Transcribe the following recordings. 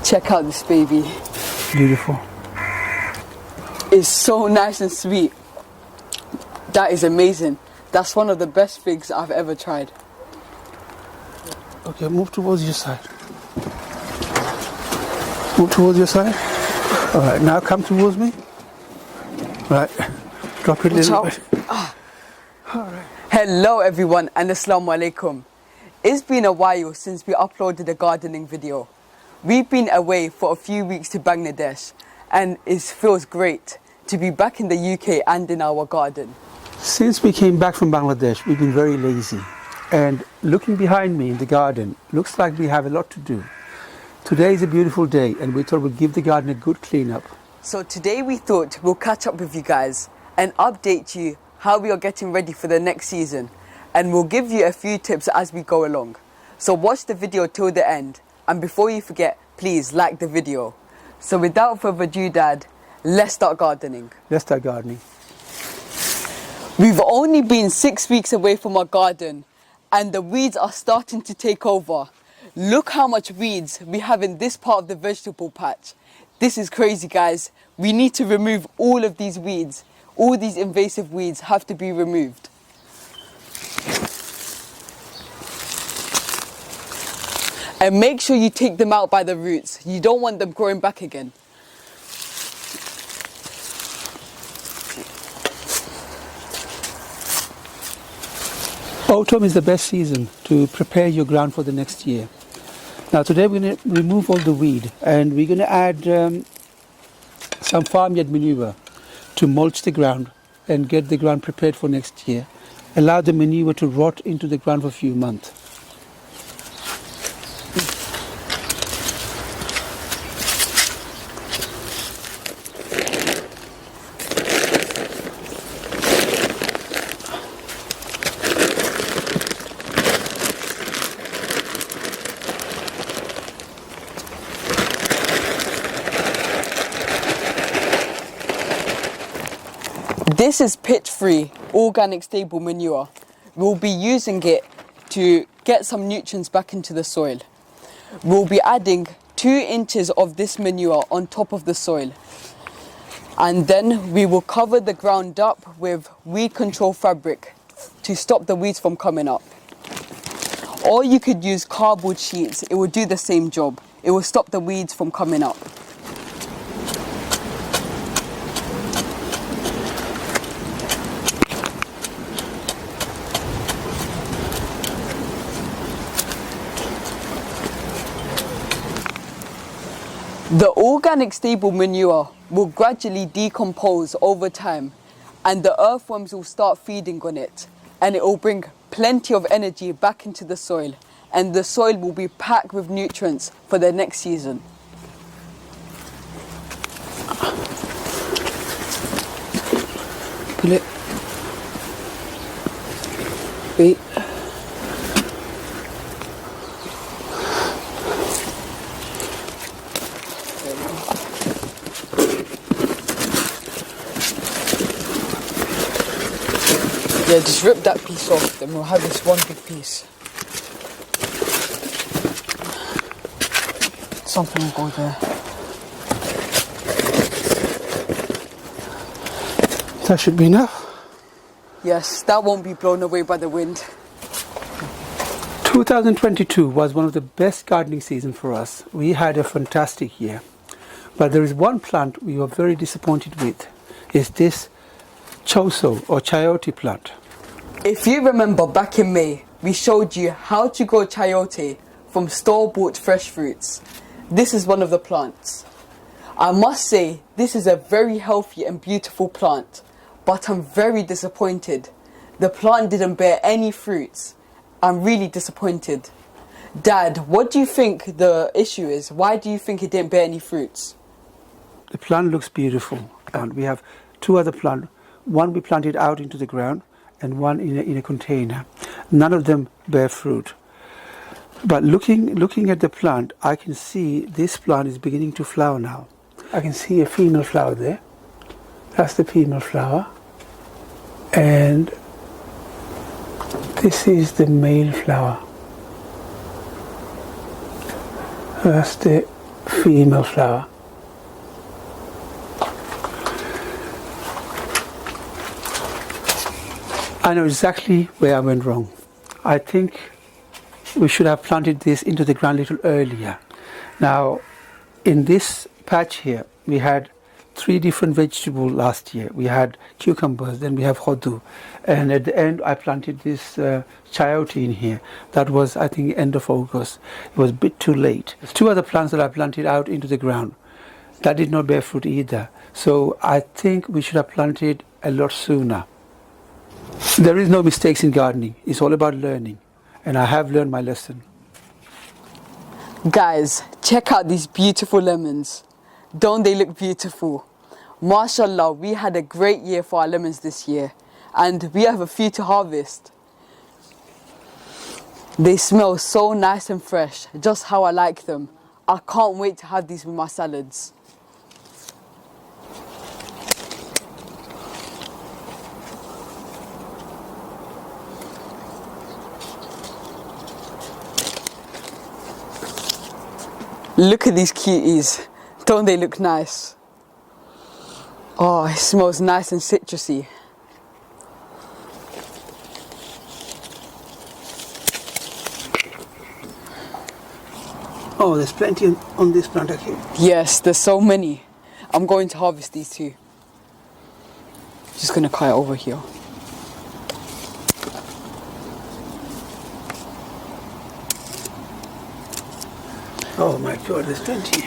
Check out this baby. Beautiful. It's so nice and sweet. That is amazing. That's one of the best figs I've ever tried. Okay, move towards your side. Move towards your side. All right, now come towards me. Right, drop it a little bit. All right. Hello everyone and Assalamu alaikum. It's been a while since we uploaded a gardening video. We've been away for a few weeks to Bangladesh and it feels great to be back in the UK and in our garden. Since we came back from Bangladesh, we've been very lazy. And looking behind me in the garden, looks like we have a lot to do. Today is a beautiful day and we thought we'd give the garden a good clean up. So today we thought we'll catch up with you guys and update you how we are getting ready for the next season. And we'll give you a few tips as we go along. So watch the video till the end. And before you forget, please like the video. So without further ado, Dad, let's start gardening. Let's start gardening. We've only been 6 weeks away from our garden and the weeds are starting to take over. Look how much weeds we have in this part of the vegetable patch. This is crazy, guys. We need to remove all of these weeds. All these invasive weeds have to be removed. And make sure you take them out by the roots. You don't want them growing back again. Autumn is the best season to prepare your ground for the next year. Now today we're going to remove all the weed and we're going to add some farmyard manure to mulch the ground and get the ground prepared for next year. Allow the manure to rot into the ground for a few months. This is pitch-free, organic stable manure. We'll be using it to get some nutrients back into the soil. We'll be adding 2 inches of this manure on top of the soil. And then we will cover the ground up with weed control fabric to stop the weeds from coming up. Or you could use cardboard sheets, it will do the same job. It will stop the weeds from coming up. The organic stable manure will gradually decompose over time and the earthworms will start feeding on it and it will bring plenty of energy back into the soil and the soil will be packed with nutrients for the next season. Pull it. Wait. Yeah, just rip that piece off, then we'll have this one big piece. Something will go there. That should be enough. Yes, that won't be blown away by the wind. 2022 was one of the best gardening seasons for us. We had a fantastic year. But there is one plant we were very disappointed with. Is this Choso or Chayote plant. If you remember back in May, we showed you how to grow Chayote from store-bought fresh fruits. This is one of the plants. I must say, this is a very healthy and beautiful plant, but I'm very disappointed. The plant didn't bear any fruits. I'm really disappointed. Dad, what do you think the issue is? Why do you think it didn't bear any fruits? The plant looks beautiful and we have 2 other plants. One we planted out into the ground and one in a container. None of them bear fruit. But looking at the plant, I can see this plant is beginning to flower now. I can see a female flower there. That's the female flower. And this is the male flower. That's the female flower. I know exactly where I went wrong. I think we should have planted this into the ground a little earlier. Now, in this patch here, we had 3 different vegetables last year. We had cucumbers, then we have hodu, and at the end I planted this chayote in here. That was, I think, end of August. It was a bit too late. There's 2 other plants that I planted out into the ground. That did not bear fruit either. So I think we should have planted a lot sooner. There is no mistakes in gardening. It's all about learning, and I have learned my lesson. Guys, check out these beautiful lemons. Don't they look beautiful? Mashallah, we had a great year for our lemons this year, and we have a few to harvest. They smell so nice and fresh, just how I like them. I can't wait to have these with my salads. Look at these cuties. Don't they look nice? Oh, it smells nice and citrusy. Oh, there's plenty on this plant here. Yes, there's so many. I'm going to harvest these too. Just gonna cut it over here. Oh my God, there's plenty.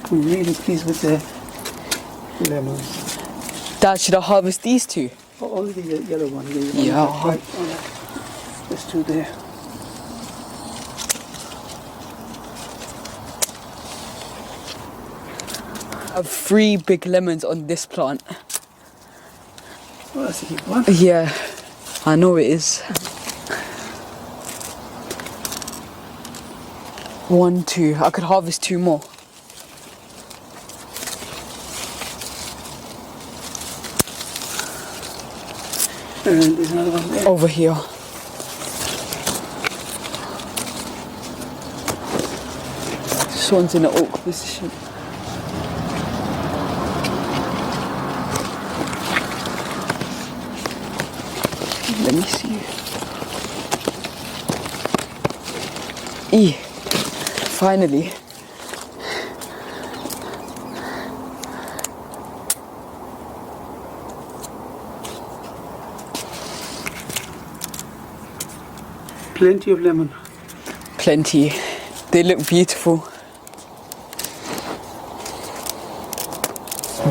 I'm really pleased with the lemons. Dad, should I harvest these two? Oh, only the yellow one. Yeah. Right, there's 2 there. I have 3 big lemons on this plant. Oh, that's a big one. Yeah, I know it is. 1, 2. I could harvest 2 more. And there's another one there. Over here. This one's in an awkward position. Let me see. Finally. Plenty of lemon. Plenty. They look beautiful.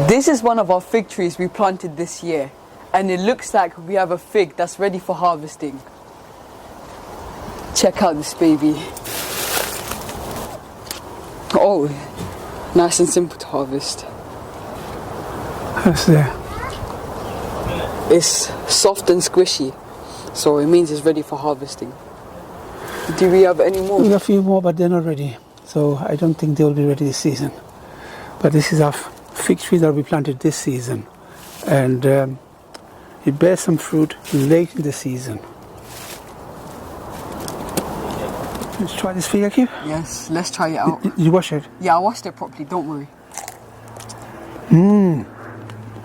This is one of our fig trees we planted this year, and it looks like we have a fig that's ready for harvesting. Check out this baby. Oh, nice and simple to harvest. That's there. It's soft and squishy, so it means it's ready for harvesting. Do we have any more? We have a few more, but they're not ready. So I don't think they'll be ready this season. But this is our fig tree that we planted this season. And it bears some fruit late in the season. Let's try this fig, Akib. Yes, let's try it out. Did you wash it? Yeah, I washed it properly, don't worry.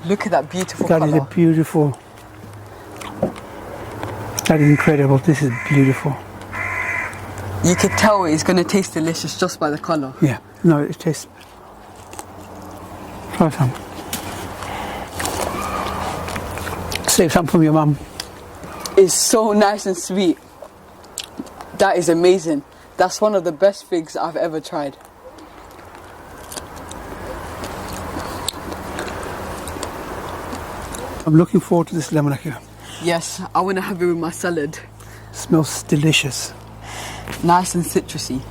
Look at that beautiful That colour. is a beautiful. That is incredible. This is beautiful. You could tell it's going to taste delicious just by the colour. Yeah. No, it tastes. Try some. Save some from your mum. It's so nice and sweet. That is amazing. That's one of the best figs I've ever tried. I'm looking forward to this lemon here. Yes, I want to have it with my salad. Smells delicious. Nice and citrusy.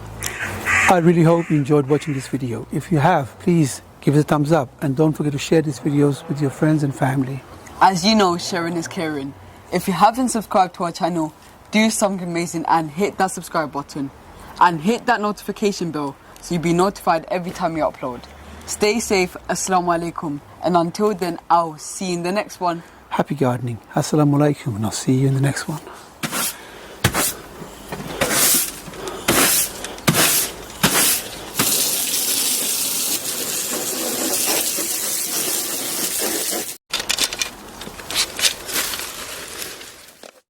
I really hope you enjoyed watching this video. If you have, please give us a thumbs up and don't forget to share these videos with your friends and family. As you know, sharing is caring. If you haven't subscribed to our channel, do something amazing and hit that subscribe button. And hit that notification bell so you'll be notified every time we upload. Stay safe, Assalamu alaikum. And until then, I'll see you in the next one. Happy gardening. Assalamu alaikum, and I'll see you in the next one.